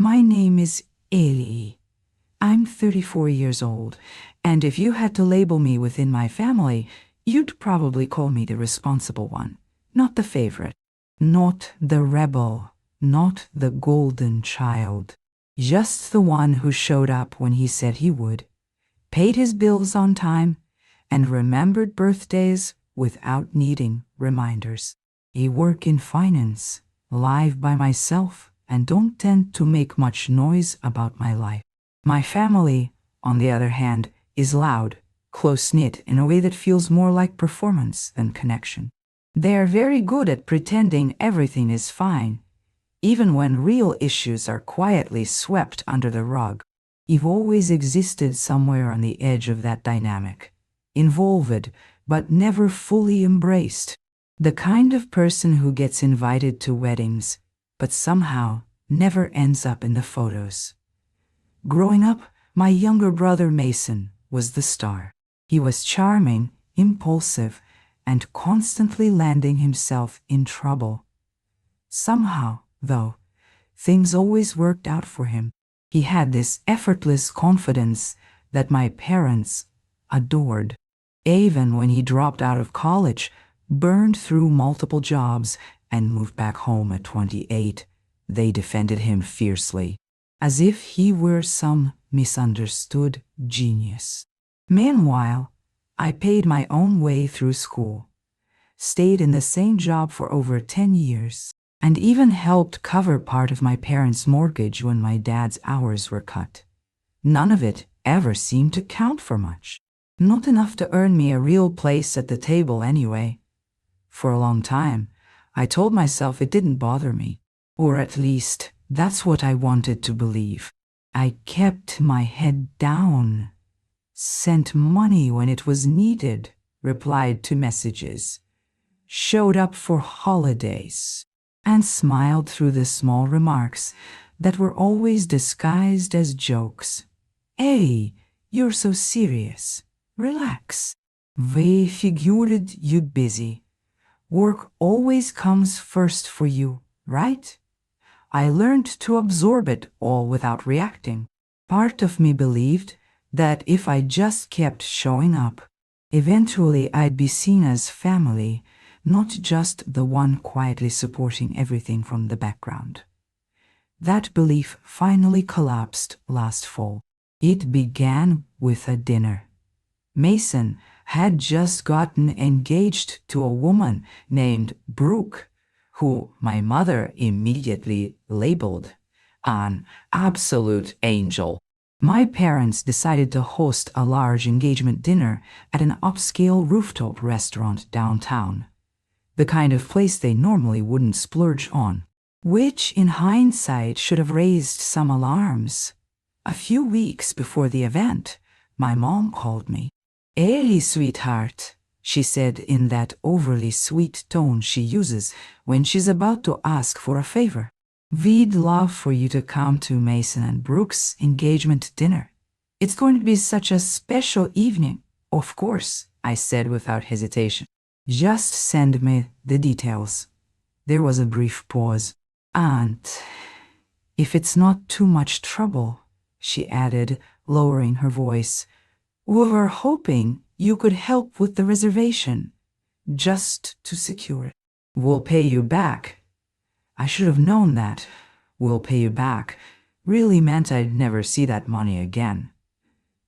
My name is Eli. I'm 34 years old, and if you had to label me within my family, you'd probably call me the responsible one, not the favorite, not the rebel, not the golden child, just the one who showed up when he said he would, paid his bills on time, and remembered birthdays without needing reminders. I work in finance, live by myself, and don't tend to make much noise about my life. My family, on the other hand, is loud, close-knit in a way that feels more like performance than connection. They are very good at pretending everything is fine, even when real issues are quietly swept under the rug. You've always existed somewhere on the edge of that dynamic, involved but never fully embraced. The kind of person who gets invited to weddings, but somehow never ends up in the photos. Growing up, my younger brother Mason was the star. He was charming, impulsive, and constantly landing himself in trouble. Somehow, though, things always worked out for him. He had this effortless confidence that my parents adored. Even when he dropped out of college, burned through multiple jobs, and moved back home at 28, they defended him fiercely, as if he were some misunderstood genius. Meanwhile, I paid my own way through school, stayed in the same job for over 10 years, and even helped cover part of my parents' mortgage when my dad's hours were cut. None of it ever seemed to count for much. Not enough to earn me a real place at the table anyway. For a long time, I told myself it didn't bother me, or at least that's what I wanted to believe. I kept my head down, sent money when it was needed, replied to messages, showed up for holidays, and smiled through the small remarks that were always disguised as jokes. Hey, you're so serious. Relax. We figured you busy. Work always comes first for you, right? I learned to absorb it all without reacting. Part of me believed that if I just kept showing up, eventually I'd be seen as family, not just the one quietly supporting everything from the background. That belief finally collapsed last fall. It began with a dinner. Mason had just gotten engaged to a woman named Brooke, who my mother immediately labeled an absolute angel. My parents decided to host a large engagement dinner at an upscale rooftop restaurant downtown, the kind of place they normally wouldn't splurge on, which in hindsight should have raised some alarms. A few weeks before the event, my mom called me. "Ellie, sweetheart," she said in that overly sweet tone she uses when she's about to ask for a favor. "We'd love for you to come to Mason and Brooke's engagement dinner. It's going to be such a special evening." "Of course," I said without hesitation. "Just send me the details." There was a brief pause. "And if it's not too much trouble," she added, lowering her voice, "we were hoping you could help with the reservation, just to secure it." "We'll pay you back." I should have known that "we'll pay you back" really meant I'd never see that money again.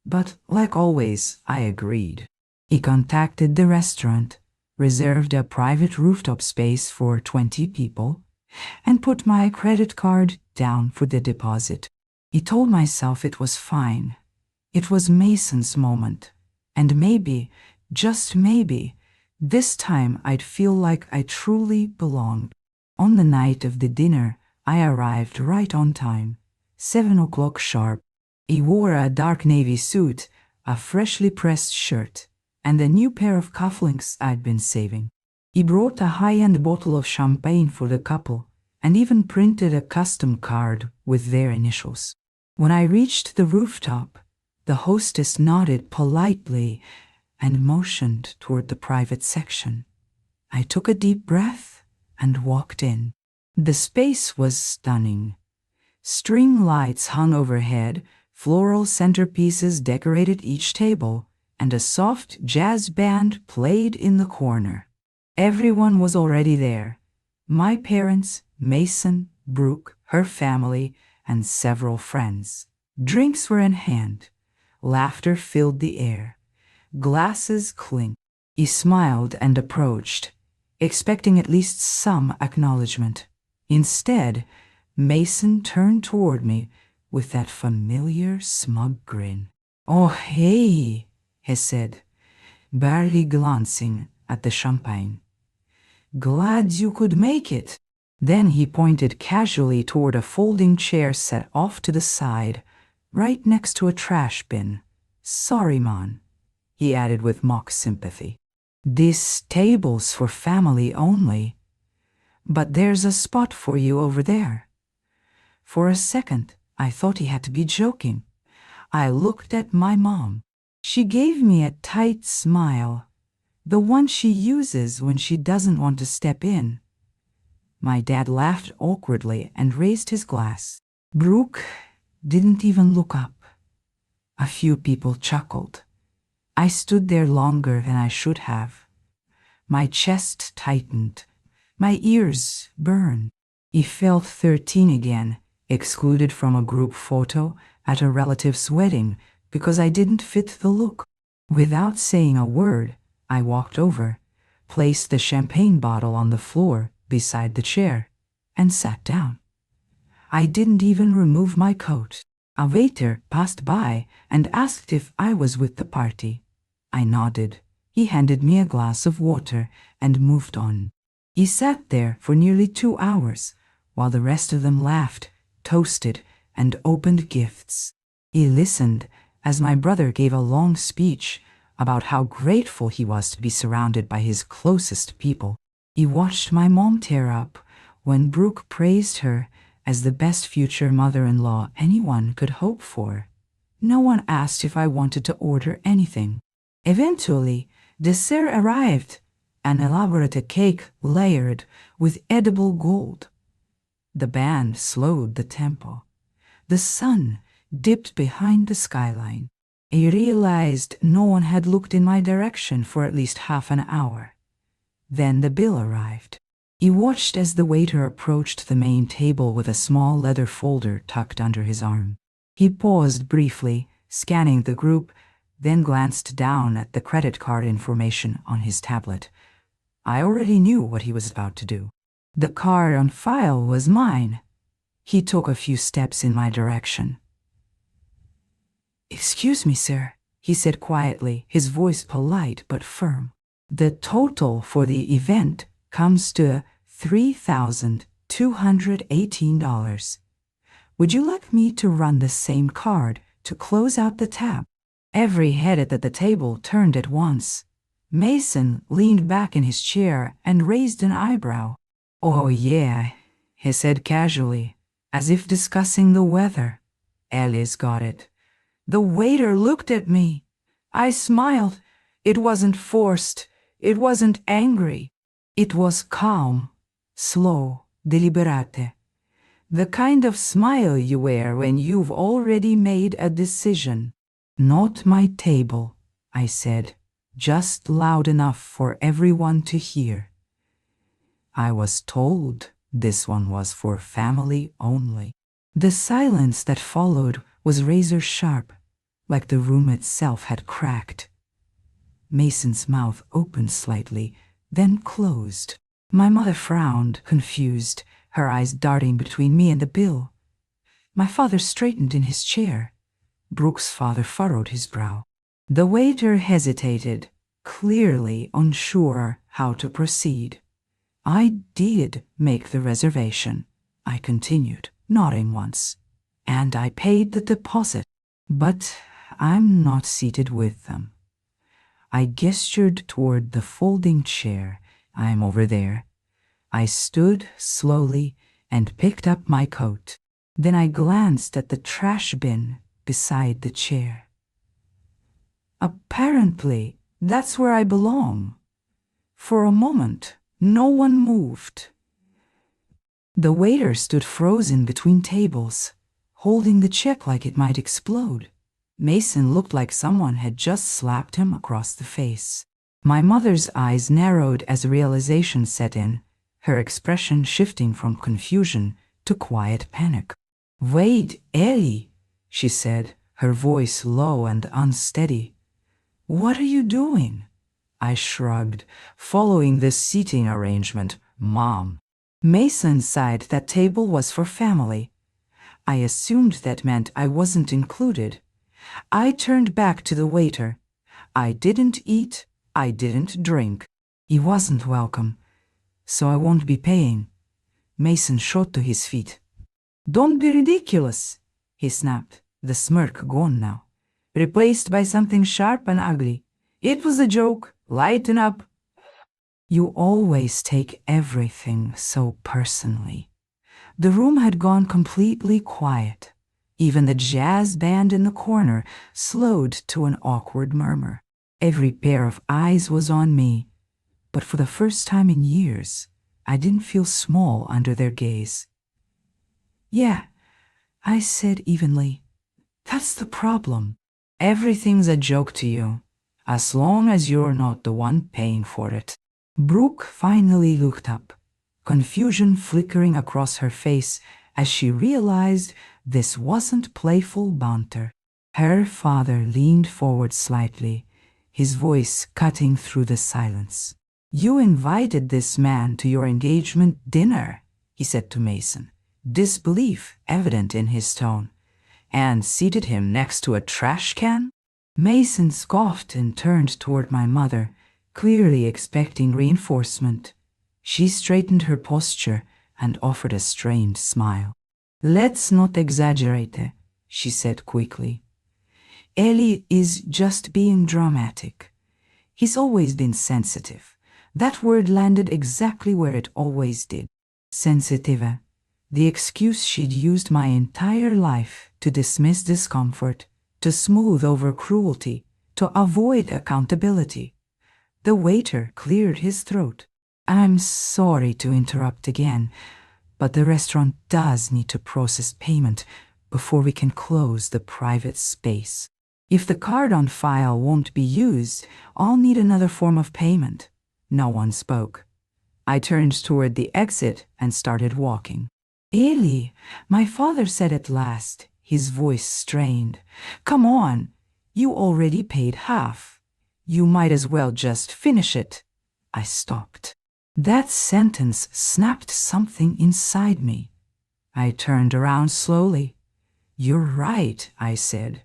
But like always, I agreed. He contacted the restaurant, reserved a private rooftop space for 20 people, and put my credit card down for the deposit. He told myself it was fine. It was Mason's moment, and maybe, just maybe, this time I'd feel like I truly belonged. On the night of the dinner, I arrived right on time, 7 o'clock sharp. He wore a dark navy suit, a freshly pressed shirt, and a new pair of cufflinks I'd been saving. He brought a high-end bottle of champagne for the couple, and even printed a custom card with their initials. When I reached the rooftop, the hostess nodded politely and motioned toward the private section. I took a deep breath and walked in. The space was stunning. String lights hung overhead, floral centerpieces decorated each table, and a soft jazz band played in the corner. Everyone was already there. My parents, Mason, Brooke, her family, and several friends. Drinks were in hand. Laughter filled the air. Glasses clinked. He smiled and approached, expecting at least some acknowledgement. Instead, Mason turned toward me with that familiar smug grin. "Oh, hey," he said, barely glancing at the champagne. "Glad you could make it." Then he pointed casually toward a folding chair set off to the side, right next to a trash bin. "Sorry, man," he added with mock sympathy. "This table's for family only, but there's a spot for you over there." For a second, I thought he had to be joking. I looked at my mom. She gave me a tight smile, the one she uses when she doesn't want to step in. My dad laughed awkwardly and raised his glass. Brooke didn't even look up. A few people chuckled. I stood there longer than I should have. My chest tightened. My ears burned. I felt 13 again, excluded from a group photo at a relative's wedding because I didn't fit the look. Without saying a word, I walked over, placed the champagne bottle on the floor beside the chair, and sat down. I didn't even remove my coat. A waiter passed by and asked if I was with the party. I nodded. He handed me a glass of water and moved on. He sat there for nearly 2 hours, while the rest of them laughed, toasted, and opened gifts. He listened as my brother gave a long speech about how grateful he was to be surrounded by his closest people. He watched my mom tear up when Brooke praised her as the best future mother-in-law anyone could hope for. No one asked if I wanted to order anything. Eventually, dessert arrived, an elaborate cake layered with edible gold. The band slowed the tempo. The sun dipped behind the skyline. I realized no one had looked in my direction for at least half an hour. Then the bill arrived. He watched as the waiter approached the main table with a small leather folder tucked under his arm. He paused briefly, scanning the group, then glanced down at the credit card information on his tablet. I already knew what he was about to do. The card on file was mine. He took a few steps in my direction. "Excuse me, sir," he said quietly, his voice polite but firm. "The total for the event comes to $3,218. Would you like me to run the same card to close out the tab?" Every head at the table turned at once. Mason leaned back in his chair and raised an eyebrow. "Oh yeah," he said casually, as if discussing the weather. "Ellie's got it." The waiter looked at me. I smiled. It wasn't forced. It wasn't angry. It was calm, slow, deliberate. The kind of smile you wear when you've already made a decision. "Not my table," I said, just loud enough for everyone to hear. I was told this one was for family only. The silence that followed was razor sharp, like the room itself had cracked. Mason's mouth opened slightly, then closed. My mother frowned, confused, her eyes darting between me and the bill. My father straightened in his chair. Brooke's father furrowed his brow. The waiter hesitated, clearly unsure how to proceed. "I did make the reservation," I continued, nodding once, "and I paid the deposit, but I'm not seated with them." I gestured toward the folding chair. "I'm over there." I stood slowly and picked up my coat. Then I glanced at the trash bin beside the chair. Apparently, that's where I belong. For a moment, no one moved. The waiter stood frozen between tables. holding the check like it might explode. Mason looked like someone had just slapped him across the face. My mother's eyes narrowed as realization set in, her expression shifting from confusion to quiet panic. "Wait, Ellie," she said, her voice low and unsteady. "What are you doing?" I shrugged, following this seating arrangement. "Mom." Mason sighed. That table was for family. I assumed that meant I wasn't included. I turned back to the waiter. I didn't eat, I didn't drink. He wasn't welcome, so I won't be paying. Mason shot to his feet. "Don't be ridiculous," he snapped, the smirk gone now, replaced by something sharp and ugly. "It was a joke. Lighten up." "You always take everything so personally." The room had gone completely quiet. Even the jazz band in the corner slowed to an awkward murmur. Every pair of eyes was on me, but for the first time in years, I didn't feel small under their gaze. "Yeah," I said evenly. "That's the problem. Everything's a joke to you, as long as you're not the one paying for it." Brooke finally looked up, confusion flickering across her face as she realized this wasn't playful banter. Her father leaned forward slightly, his voice cutting through the silence. "You invited this man to your engagement dinner," he said to Mason, disbelief evident in his tone, "and seated him next to a trash can?" Mason scoffed and turned toward my mother, clearly expecting reinforcement. She straightened her posture and offered a strained smile. "Let's not exaggerate," she said quickly. "Ellie is just being dramatic. He's always been sensitive." That word landed exactly where it always did. Sensitive. The excuse she'd used my entire life to dismiss discomfort, to smooth over cruelty, to avoid accountability. The waiter cleared his throat. "I'm sorry to interrupt again, but the restaurant does need to process payment before we can close the private space. If the card on file won't be used, I'll need another form of payment." No one spoke. I turned toward the exit and started walking. "Ellie," my father said at last, his voice strained. "Come on, you already paid half. You might as well just finish it." I stopped. That sentence snapped something inside me. I turned around slowly. "You're right," I said.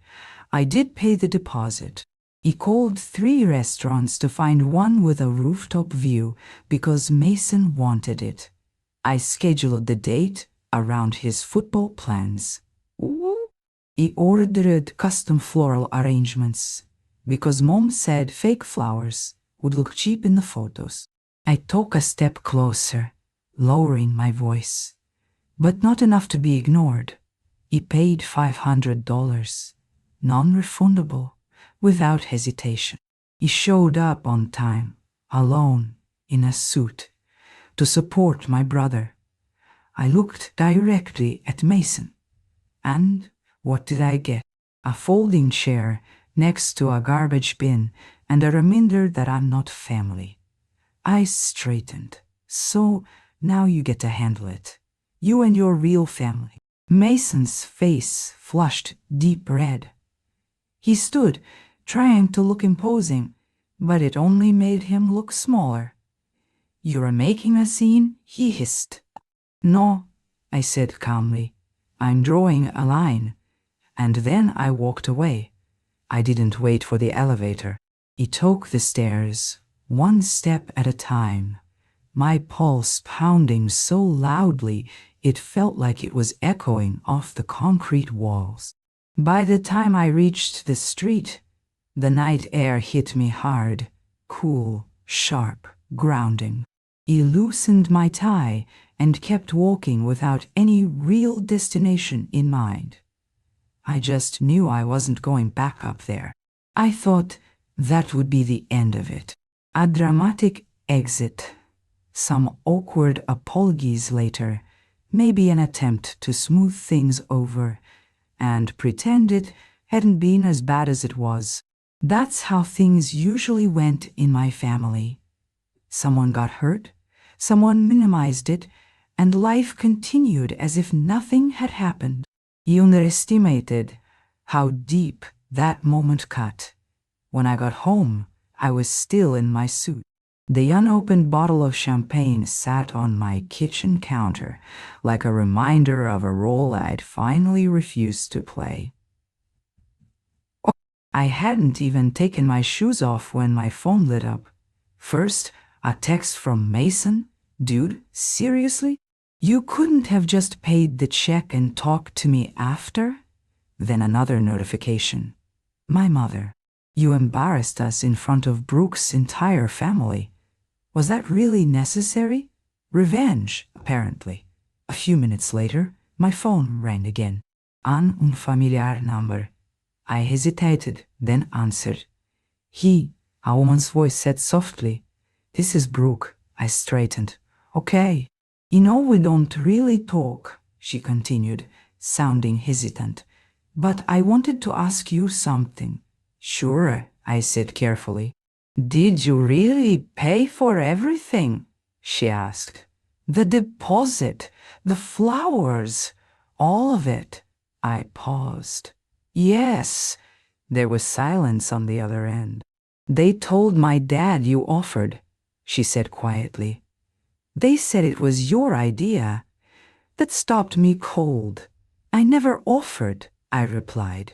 "I did pay the deposit." He called 3 restaurants to find one with a rooftop view because Mason wanted it. I scheduled the date around his football plans. He ordered custom floral arrangements because Mom said fake flowers would look cheap in the photos. I took a step closer, lowering my voice, but not enough to be ignored. He paid $500, non-refundable, without hesitation. He showed up on time, alone, in a suit, to support my brother. I looked directly at Mason, and what did I get? A folding chair next to a garbage bin and a reminder that I'm not family. I straightened. "So now you get to handle it. You and your real family." Mason's face flushed deep red. He stood, trying to look imposing, but it only made him look smaller. "You're making a scene?" he hissed. "No," I said calmly. "I'm drawing a line." And then I walked away. I didn't wait for the elevator. He took the stairs, one step at a time, my pulse pounding so loudly it felt like it was echoing off the concrete walls. By the time I reached the street, the night air hit me hard, cool, sharp, grounding. He loosened my tie and kept walking without any real destination in mind. I just knew I wasn't going back up there. I thought that would be the end of it. A dramatic exit, some awkward apologies later, maybe an attempt to smooth things over, and pretend it hadn't been as bad as it was. That's how things usually went in my family. Someone got hurt, someone minimized it, and life continued as if nothing had happened. You underestimated how deep that moment cut. When I got home, I was still in my suit. The unopened bottle of champagne sat on my kitchen counter, like a reminder of a role I'd finally refused to play. I hadn't even taken my shoes off when my phone lit up. First, a text from Mason. Dude, seriously? You couldn't have just paid the check and talked to me after? Then another notification. My mother. You embarrassed us in front of Brooke's entire family. Was that really necessary? Revenge, apparently. A few minutes later, my phone rang again. An unfamiliar number. I hesitated, then answered. A woman's voice said softly. This is Brooke. I straightened. Okay. You know we don't really talk, she continued, sounding hesitant. But I wanted to ask you something. Sure, I said carefully. Did you really pay for everything? She asked. The deposit, the flowers, all of it. I paused. Yes. There was silence on the other end. They told my dad you offered, she said quietly. They said it was your idea. That stopped me cold. I never offered, I replied.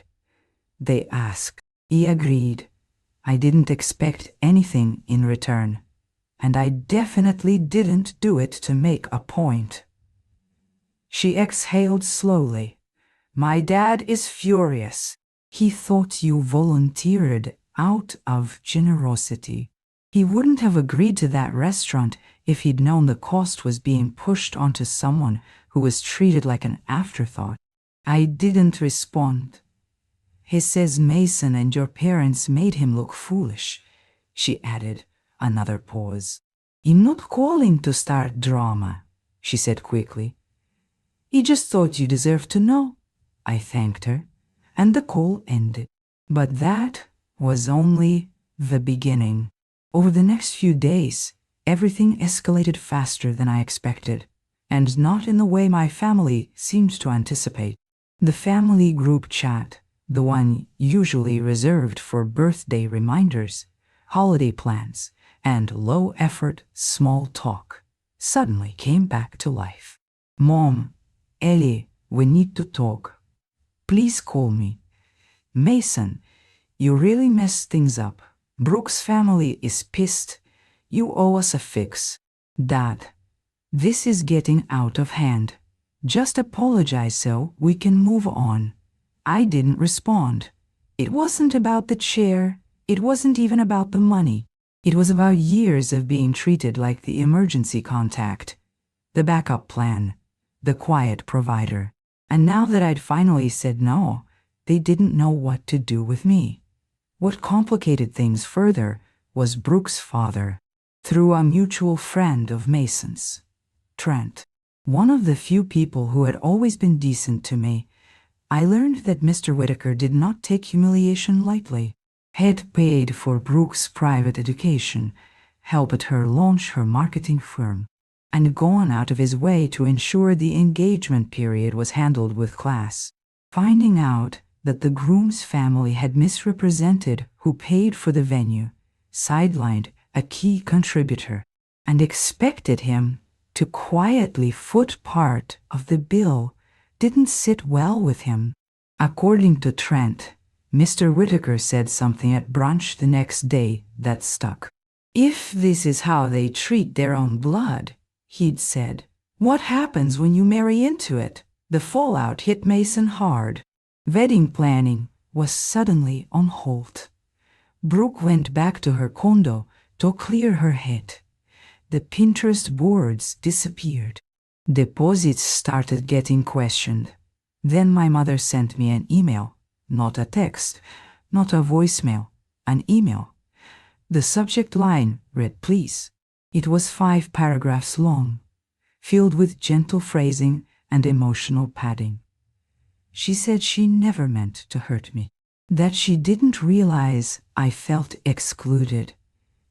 They asked. He agreed. I didn't expect anything in return, and I definitely didn't do it to make a point. She exhaled slowly. My dad is furious. He thought you volunteered out of generosity. He wouldn't have agreed to that restaurant if he'd known the cost was being pushed onto someone who was treated like an afterthought. I didn't respond. He says Mason and your parents made him look foolish, she added. Another pause. I'm not calling to start drama, she said quickly. He just thought you deserved to know. I thanked her, and the call ended. But that was only the beginning. Over the next few days, everything escalated faster than I expected, and not in the way my family seemed to anticipate. The family group chat, the one usually reserved for birthday reminders, holiday plans, and low-effort small talk, suddenly came back to life. Mom, Ellie, we need to talk. Please call me. Mason, you really messed things up. Brooke's family is pissed. You owe us a fix. Dad, this is getting out of hand. Just apologize so we can move on. I didn't respond. It wasn't about the chair. It wasn't even about the money. It was about years of being treated like the emergency contact, the backup plan, the quiet provider. And now that I'd finally said no, they didn't know what to do with me. What complicated things further was Brooke's father, through a mutual friend of Mason's, Trent. One of the few people who had always been decent to me. I learned that Mr. Whitaker did not take humiliation lightly. Had paid for Brooke's private education, helped her launch her marketing firm, and gone out of his way to ensure the engagement period was handled with class. Finding out that the groom's family had misrepresented who paid for the venue, sidelined a key contributor, and expected him to quietly foot part of the bill didn't sit well with him. According to Trent, Mr. Whitaker said something at brunch the next day that stuck. If this is how they treat their own blood, he'd said, what happens when you marry into it? The fallout hit Mason hard. Wedding planning was suddenly on hold. Brooke went back to her condo to clear her head. The Pinterest boards disappeared. Deposits started getting questioned. Then my mother sent me an email, not a text, not a voicemail, an email. The subject line read, please. It was 5 paragraphs long, filled with gentle phrasing and emotional padding. She said she never meant to hurt me, that she didn't realize I felt excluded,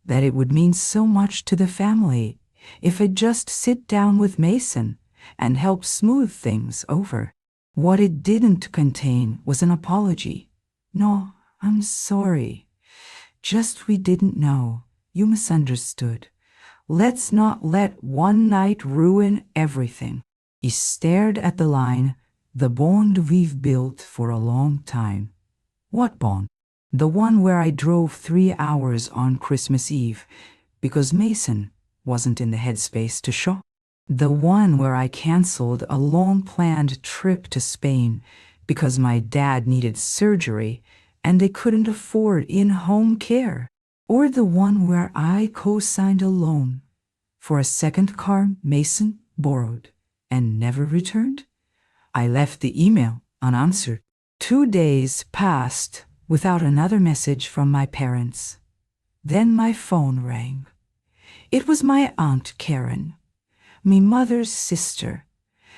that it would mean so much to the family if I'd just sit down with Mason and help smooth things over. What it didn't contain was an apology. "No, I'm sorry. Just we didn't know. You misunderstood. Let's not let one night ruin everything." He stared at the line, "The bond we've built for a long time." "What bond?" "The one where I drove 3 hours on Christmas Eve because Mason wasn't in the headspace to shop. The one where I canceled a long-planned trip to Spain because my dad needed surgery and they couldn't afford in-home care. Or the one where I co-signed a loan for a second car Mason borrowed and never returned." I left the email unanswered. 2 days passed without another message from my parents. Then my phone rang. It was my Aunt Karen, my mother's sister.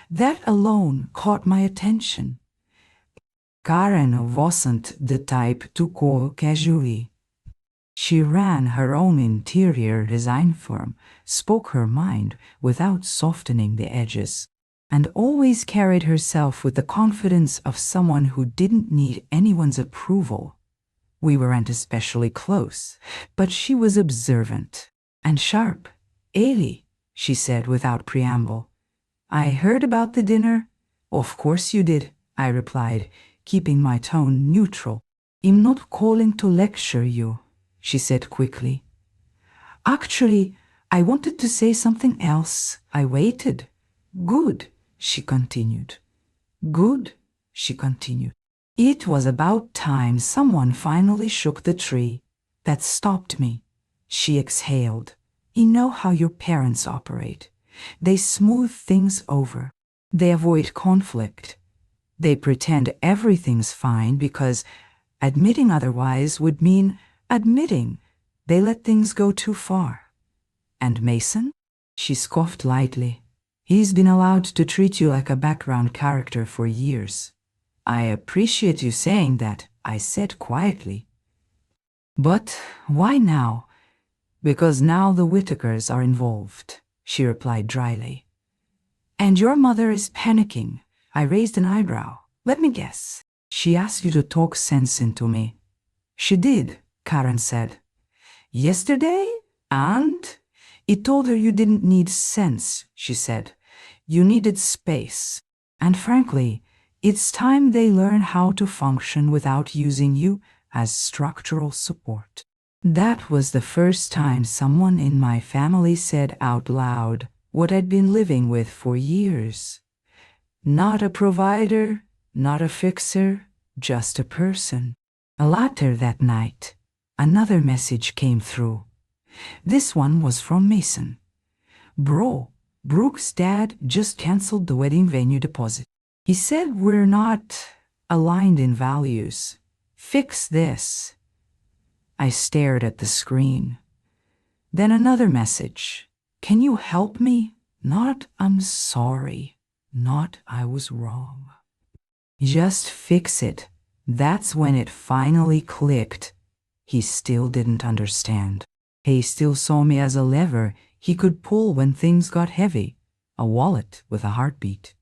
That alone caught my attention. Karen wasn't the type to call casually. She ran her own interior design firm, spoke her mind without softening the edges, and always carried herself with the confidence of someone who didn't need anyone's approval. We weren't especially close, but she was observant and sharp. "Ailey," she said without preamble, "I heard about the dinner." "Of course you did," I replied, keeping my tone neutral. "I'm not calling to lecture you," she said quickly. "Actually, I wanted to say something else. I waited." "Good," she continued. "Good," she continued. "It was about time someone finally shook the tree. That stopped me." She exhaled. "You know how your parents operate. They smooth things over. They avoid conflict. They pretend everything's fine because admitting otherwise would mean admitting they let things go too far." "And Mason?" She scoffed lightly. "He's been allowed to treat you like a background character for years." "I appreciate you saying that," I said quietly. "But why now?" "Because now the Whitakers are involved," she replied dryly. "And your mother is panicking." I raised an eyebrow. "Let me guess. She asked you to talk sense into me." "She did," Karen said. "Yesterday? And?" "It told her you didn't need sense," she said. "You needed space. And frankly, it's time they learn how to function without using you as structural support." That was the first time someone in my family said out loud what I'd been living with for years. Not a provider, not a fixer, just a person. Later that night, another message came through. This one was from Mason. "Bro, Brooke's dad just canceled the wedding venue deposit. He said we're not aligned in values. Fix this." I stared at the screen. Then another message. "Can you help me?" Not "I'm sorry," not "I was wrong." "Just fix it." That's when it finally clicked. He still didn't understand. He still saw me as a lever he could pull when things got heavy, a wallet with a heartbeat.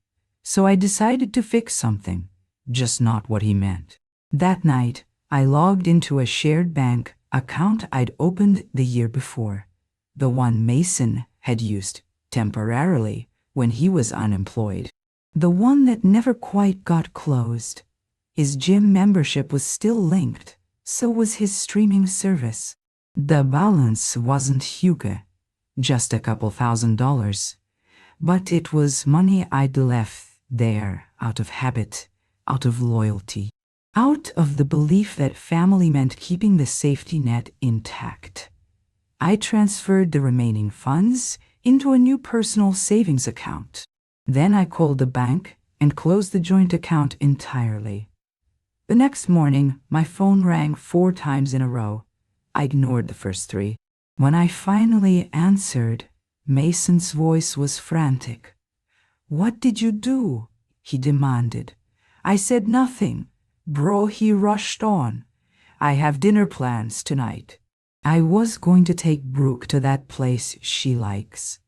So I decided to fix something, just not what he meant. That night, I logged into a shared bank account I'd opened the year before, the one Mason had used temporarily when he was unemployed, the one that never quite got closed. His gym membership was still linked, so was his streaming service. The balance wasn't huge, just a couple $1,000, but it was money I'd left there out of habit, out of loyalty, out of the belief that family meant keeping the safety net intact. I transferred the remaining funds into a new personal savings account. Then I called the bank and closed the joint account entirely. The next morning, my phone rang 4 times in a row. I ignored the first 3. When I finally answered, Mason's voice was frantic. "What did you do?" he demanded. I said nothing. Bro, he rushed on. I have dinner plans tonight. I was going to take Brooke to that place she likes.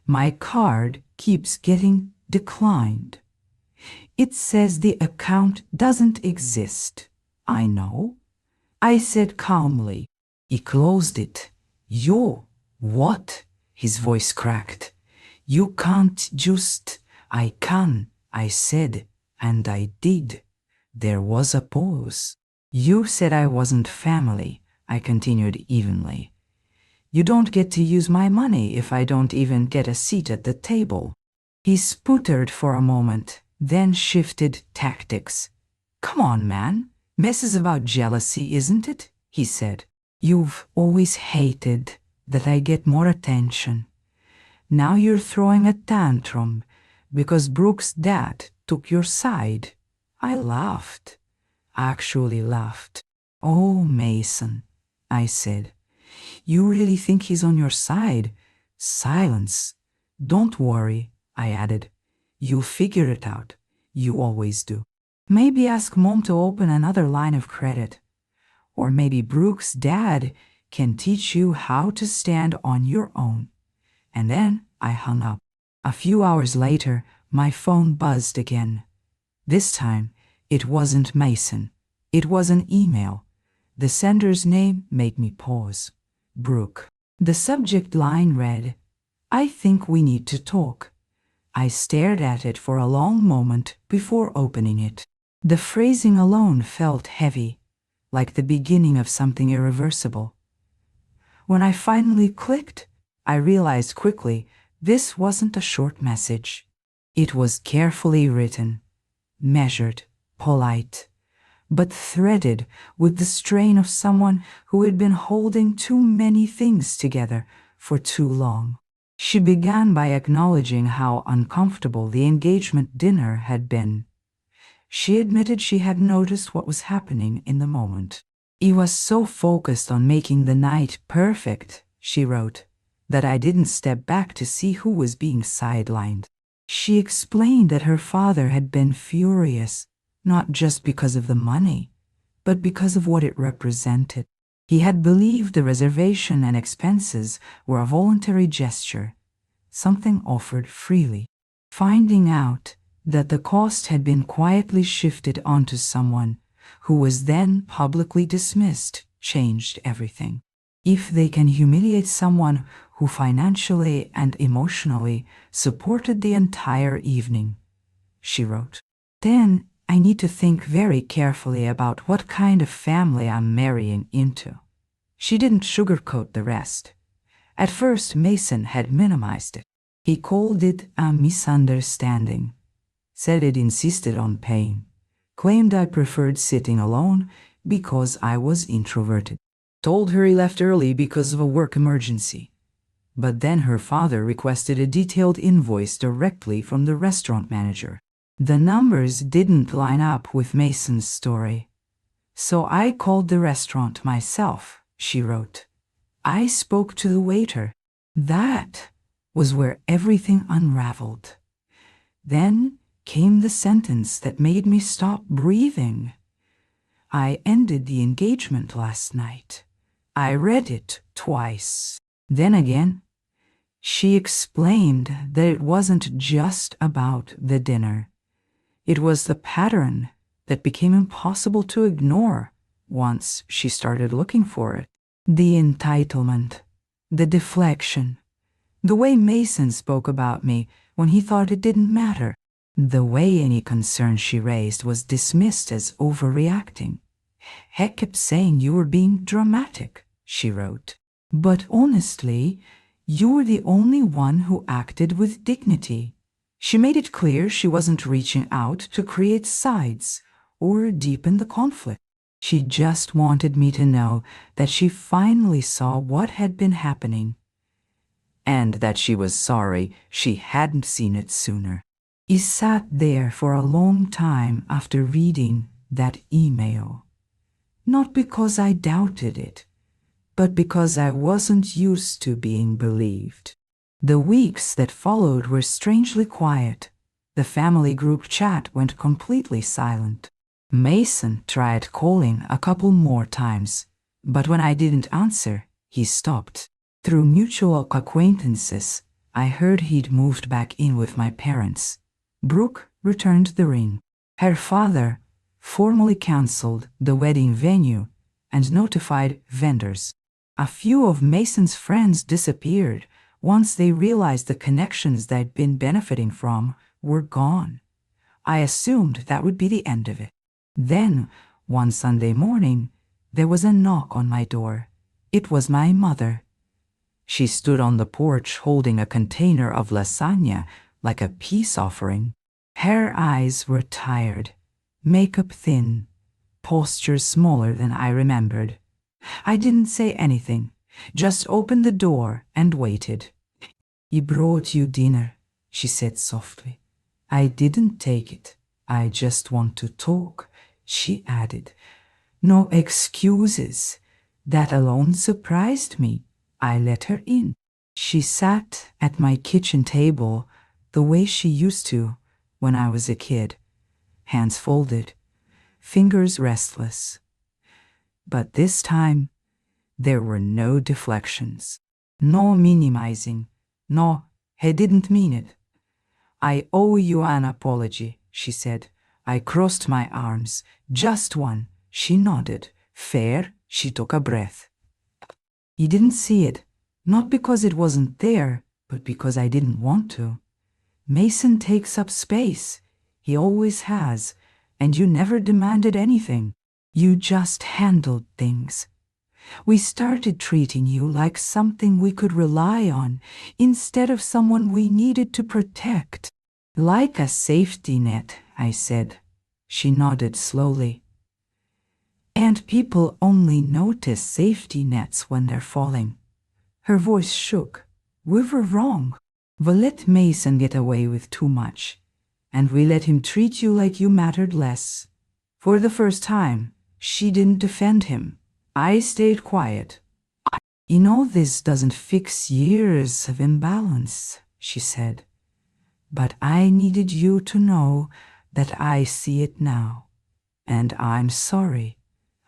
My card keeps getting declined. It says the account doesn't exist. I know. I said calmly. He closed it. Yo, what? His voice cracked. You can't just. I can, I said, and I did. There was a pause. You said I wasn't family, I continued evenly. You don't get to use my money if I don't even get a seat at the table. He sputtered for a moment, then shifted tactics. Come on, man. Mess is about jealousy, isn't it? He said. You've always hated that I get more attention. Now you're throwing a tantrum because Brooke's dad took your side. I laughed. Actually laughed. Oh, Mason, I said. You really think he's on your side? Silence. Don't worry, I added. You'll figure it out. You always do. Maybe ask Mom to open another line of credit. Or maybe Brooke's dad can teach you how to stand on your own. And then I hung up. A few hours later, my phone buzzed again. This time, it wasn't Mason. It was an email. The sender's name made me pause. Brooke. The subject line read, I think we need to talk. I stared at it for a long moment before opening it. The phrasing alone felt heavy, like the beginning of something irreversible. When I finally clicked, I realized quickly this wasn't a short message. It was carefully written, measured, polite, but threaded with the strain of someone who had been holding too many things together for too long. She began by acknowledging how uncomfortable the engagement dinner had been. She admitted she had noticed what was happening in the moment. He was so focused on making the night perfect, she wrote, that I didn't step back to see who was being sidelined. She explained that her father had been furious, not just because of the money, but because of what it represented. He had believed the reservation and expenses were a voluntary gesture, something offered freely. Finding out that the cost had been quietly shifted onto someone who was then publicly dismissed changed everything. If they can humiliate someone who financially and emotionally supported the entire evening, she wrote, then I need to think very carefully about what kind of family I'm marrying into. She didn't sugarcoat the rest. At first, Mason had minimized it. He called it a misunderstanding, said it insisted on paying, claimed I preferred sitting alone because I was introverted, told her he left early because of a work emergency. But then her father requested a detailed invoice directly from the restaurant manager. The numbers didn't line up with Mason's story. So I called the restaurant myself, she wrote. I spoke to the waiter. That was where everything unraveled. Then came the sentence that made me stop breathing. I ended the engagement last night. I read it twice. Then again, she explained that it wasn't just about the dinner. It was the pattern that became impossible to ignore once she started looking for it. The entitlement, the deflection, the way Mason spoke about me when he thought it didn't matter, the way any concern she raised was dismissed as overreacting. Heck kept saying you were being dramatic, she wrote. But honestly, you were the only one who acted with dignity. She made it clear she wasn't reaching out to create sides or deepen the conflict. She just wanted me to know that she finally saw what had been happening, and that she was sorry she hadn't seen it sooner. He sat there for a long time after reading that email. Not because I doubted it, but because I wasn't used to being believed. The weeks that followed were strangely quiet. The family group chat went completely silent. Mason tried calling a couple more times, but when I didn't answer, he stopped. Through mutual acquaintances, I heard he'd moved back in with my parents. Brooke returned the ring. Her father formally canceled the wedding venue and notified vendors. A few of Mason's friends disappeared once they realized the connections they'd been benefiting from were gone. I assumed that would be the end of it. Then, one Sunday morning, there was a knock on my door. It was my mother. She stood on the porch holding a container of lasagna like a peace offering. Her eyes were tired, makeup thin, posture smaller than I remembered. I didn't say anything, just opened the door and waited. "He brought you dinner," she said softly. "I didn't take it. I just want to talk," she added. "No excuses." That alone surprised me. I let her in. She sat at my kitchen table the way she used to when I was a kid, hands folded, fingers restless. But this time, there were no deflections, no minimizing, no, "I didn't mean it." "I owe you an apology," she said. I crossed my arms. "Just one." She nodded. "Fair." She took a breath. "You didn't see it, not because it wasn't there, but because I didn't want to. Mason takes up space. He always has, and you never demanded anything. You just handled things. We started treating you like something we could rely on instead of someone we needed to protect." "Like a safety net," I said. She nodded slowly. "And people only notice safety nets when they're falling." Her voice shook. "We were wrong. We let Mason get away with too much, and we let him treat you like you mattered less." For the first time, she didn't defend him. I stayed quiet. "You know, this doesn't fix years of imbalance," she said. "But I needed you to know that I see it now. And I'm sorry."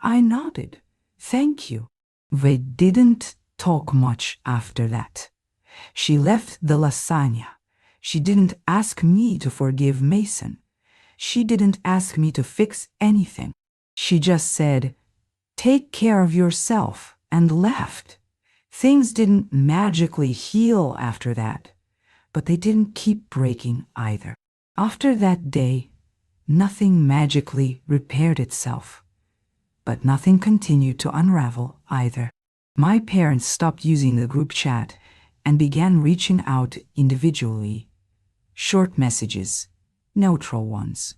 I nodded. "Thank you." We didn't talk much after that. She left the lasagna. She didn't ask me to forgive Mason. She didn't ask me to fix anything. She just said, "Take care of yourself," and left. Things didn't magically heal after that, but they didn't keep breaking either. After that day, nothing magically repaired itself, but nothing continued to unravel either. My parents stopped using the group chat and began reaching out individually. Short messages, neutral ones,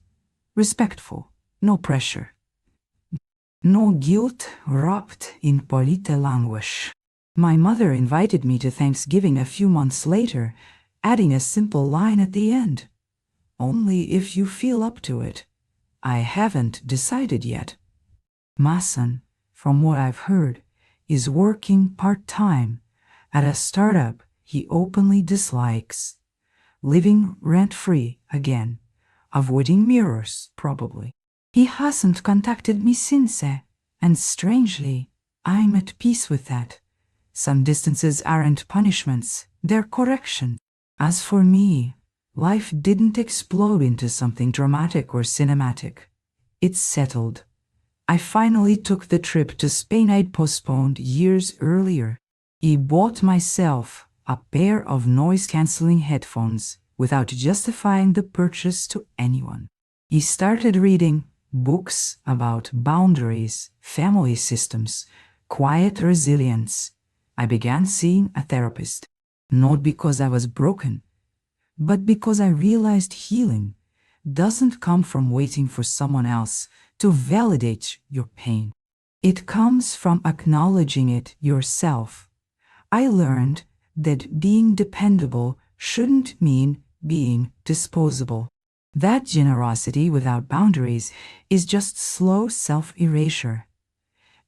respectful, no pressure. No guilt wrapped in polite language. My mother invited me to Thanksgiving a few months later, adding a simple line at the end. "Only if you feel up to it. I haven't decided yet." Mason, from what I've heard, is working part-time at a startup he openly dislikes, living rent-free again, avoiding mirrors, probably. He hasn't contacted me since, and strangely, I'm at peace with that. Some distances aren't punishments, they're corrections. As for me, life didn't explode into something dramatic or cinematic. It settled. I finally took the trip to Spain I'd postponed years earlier. I bought myself a pair of noise-canceling headphones without justifying the purchase to anyone. I started reading books about boundaries, family systems, quiet resilience. I began seeing a therapist, not because I was broken, but because I realized healing doesn't come from waiting for someone else to validate your pain. It comes from acknowledging it yourself. I learned that being dependable shouldn't mean being disposable. That generosity without boundaries is just slow self-erasure.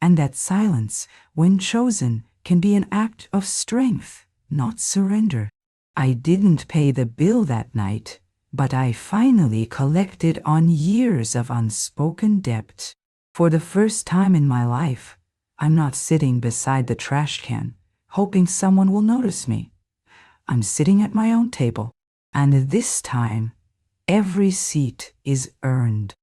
And that silence, when chosen, can be an act of strength, not surrender. I didn't pay the bill that night, But I finally collected on years of unspoken debt. For the first time in my life, I'm not sitting beside the trash can, hoping someone will notice me. I'm sitting at my own table, and this time, every seat is earned.